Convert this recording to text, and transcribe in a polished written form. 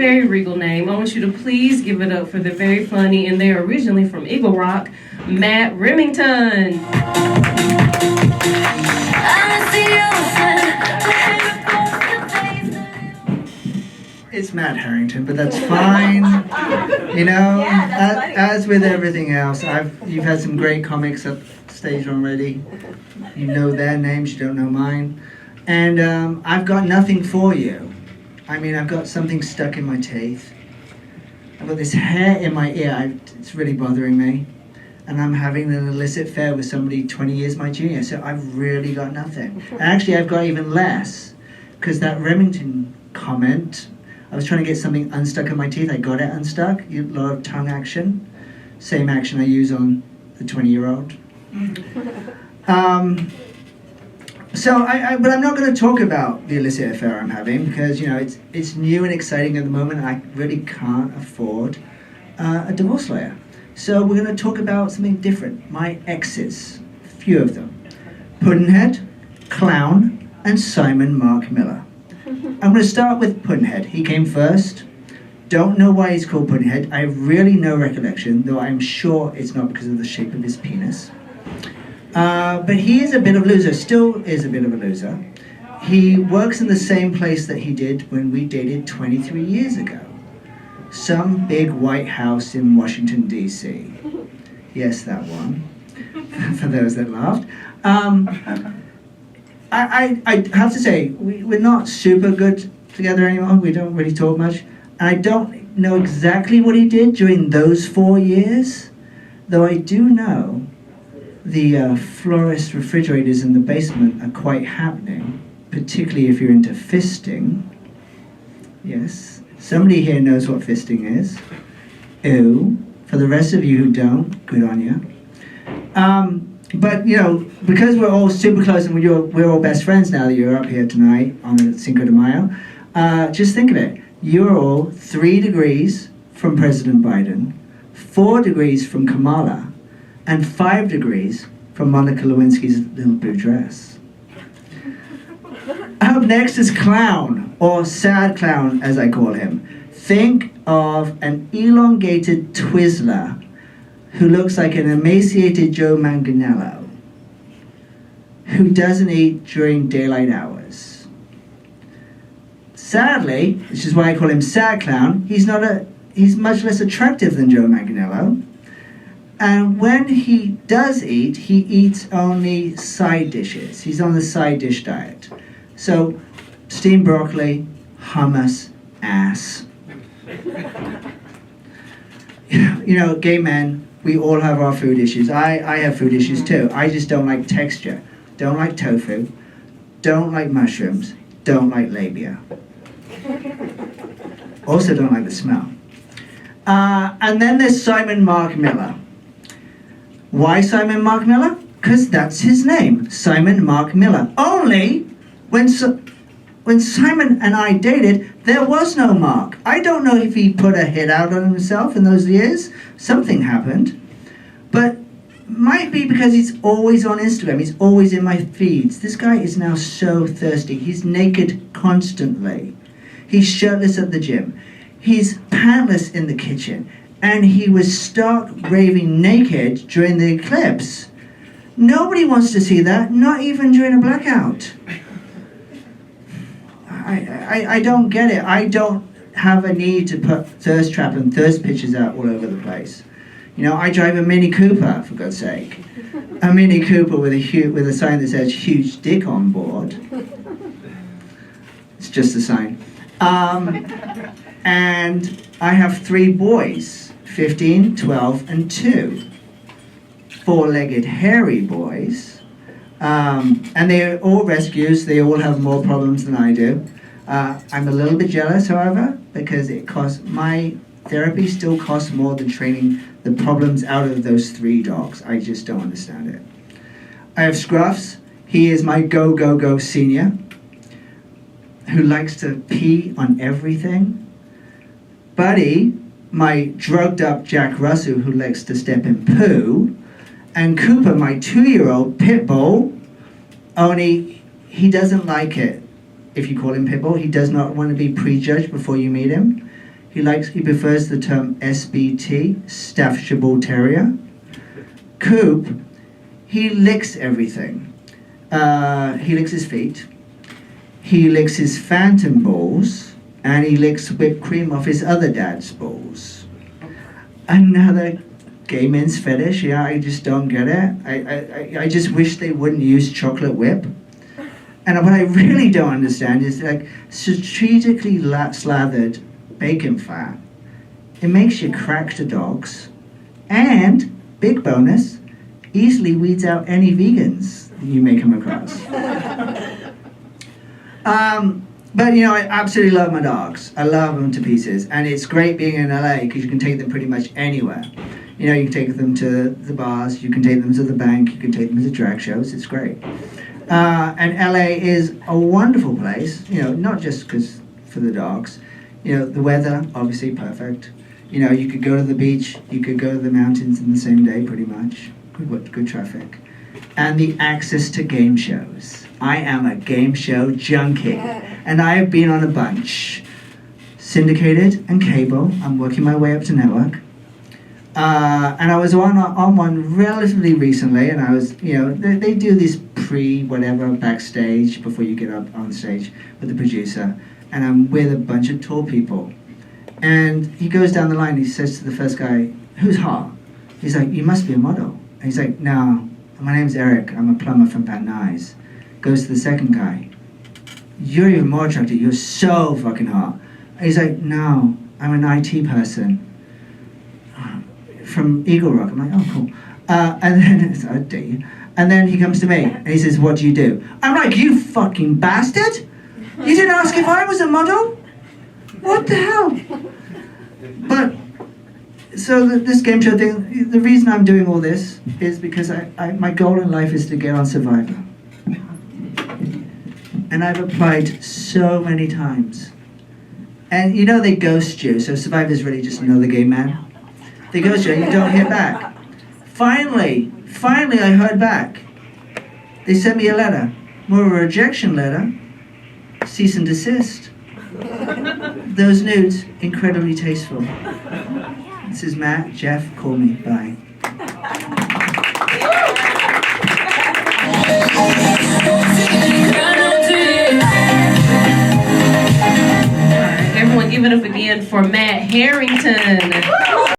Very regal name. I want you to please give it up for the very funny, and they're originally from Eagle Rock, Matt Remington. It's Matt Harrington, but that's fine. You know, as with everything else, you've had some great comics up stage already. You know their names, you don't know mine. And I've got nothing for you. I mean, I've got something stuck in my teeth. I've got this hair in my ear. It's really bothering me. And I'm having an illicit affair with somebody 20 years my junior. So I've really got nothing. And actually, I've got even less. Because that Remington comment, I was trying to get something unstuck in my teeth. I got it unstuck. A lot of tongue action. Same action I use on the 20-year-old. But I'm not going to talk about the illicit affair I'm having because, you know, it's new and exciting at the moment. I really can't afford a divorce lawyer. So we're going to talk about something different. My exes, a few of them. Puddinhead, Clown, and Simon Mark Miller. I'm going to start with Puddinhead. He came first. Don't know why he's called Puddinhead. I have really no recollection, though I'm sure it's not because of the shape of his penis. But he is a bit of a loser, still is a bit of a loser. He works in the same place that he did when we dated 23 years ago. Some big white house in Washington, D.C. Yes, that one, for those that laughed. I have to say, we're not super good together anymore. We don't really talk much. I don't know exactly what he did during those 4 years, though I do know the florist refrigerators in the basement are quite happening, particularly if you're into fisting. Yes, somebody here knows what fisting is. Ooh, for the rest of you who don't, good on you. But, you know, because we're all super close and we're all best friends now that you're up here tonight on the Cinco de Mayo, just think of it. You're all 3 degrees from President Biden, 4 degrees from Kamala, and 5 degrees from Monica Lewinsky's little blue dress. Up next is Clown, or Sad Clown as I call him. Think of an elongated Twizzler who looks like an emaciated Joe Manganiello, who doesn't eat during daylight hours. Sadly, which is why I call him Sad Clown, he's much less attractive than Joe Manganiello. And when he does eat, he eats only side dishes. He's on the side dish diet. So, steamed broccoli, hummus, ass. You know, gay men, we all have our food issues. I have food issues too. I just don't like texture. Don't like tofu. Don't like mushrooms. Don't like labia. Also don't like the smell. And then there's Simon Mark Miller. Why Simon Mark Miller? Because that's his name, Simon Mark Miller. Only when Simon and I dated, there was no Mark. I don't know if he put a hit out on himself in those years. Something happened. But might be because he's always on Instagram. He's always in my feeds. This guy is now so thirsty. He's naked constantly. He's shirtless at the gym. He's pantless in the kitchen. And he was stark raving naked during the eclipse. Nobody wants to see that, not even during a blackout. I don't get it. I don't have a need to put thirst trap and thirst pictures out all over the place. You know, I drive a Mini Cooper, for God's sake. A Mini Cooper with a sign that says huge dick on board. It's just a sign. And I have 3 boys, 15, 12, and 2. 4-legged hairy boys. And they're all rescues. They all have more problems than I do. I'm a little bit jealous, however, because my therapy still costs more than training the problems out of those 3 dogs. I just don't understand it. I have Scruffs. He is my go senior who likes to pee on everything. Buddy, my drugged up Jack Russell who likes to step in poo. And Cooper, my 2-year-old pit bull, only he doesn't like it if you call him pit bull. He does not want to be prejudged before you meet him. He prefers the term SBT, Staffordshire Bull Terrier. Coop, he licks everything. He licks his feet. He licks his phantom balls, and he licks whipped cream off his other dad's balls. Another gay men's fetish, yeah, I just don't get it. I just wish they wouldn't use chocolate whip. And what I really don't understand is like strategically slathered bacon fat. It makes you crack to dogs, and big bonus, easily weeds out any vegans you may come across. But you know, I absolutely love my dogs. I love them to pieces, and it's great being in LA because you can take them pretty much anywhere. You know, you can take them to the bars, you can take them to the bank, you can take them to drag shows. It's great. And LA is a wonderful place. You know, not just because for the dogs. You know, the weather obviously perfect. You know, you could go to the beach, you could go to the mountains in the same day, pretty much. Good traffic. And the access to game shows. I am a game show junkie, and I have been on a bunch. Syndicated and cable. I'm working my way up to network. And I was on one relatively recently, and I was, you know, they do this pre-whatever backstage before you get up on stage with the producer, and I'm with a bunch of tall people. And he goes down the line, he says to the first guy, "Who's hot?" He's like, "You must be a model." And he's like, "No, my name's Eric, I'm a plumber from Van Nuys." Goes to the second guy, "You're even more attractive, you're so fucking hot." And he's like, "No, I'm an IT person from Eagle Rock." I'm like, "Oh, cool." And then, I dare you. And then he comes to me, and he says, "What do you do?" I'm like, "You fucking bastard! You didn't ask if I was a model? What the hell?" But, so this game show thing, the reason I'm doing all this is because my goal in life is to get on Survivor. And I've applied so many times. And you know they ghost you, so Survivor's really just another gay man. They ghost you and you don't hear back. Finally, I heard back. They sent me a letter, more of a rejection letter, cease and desist. Those nudes, incredibly tasteful. This is Matt, Jeff, call me, bye. Everyone give it up again for Matt Harrington.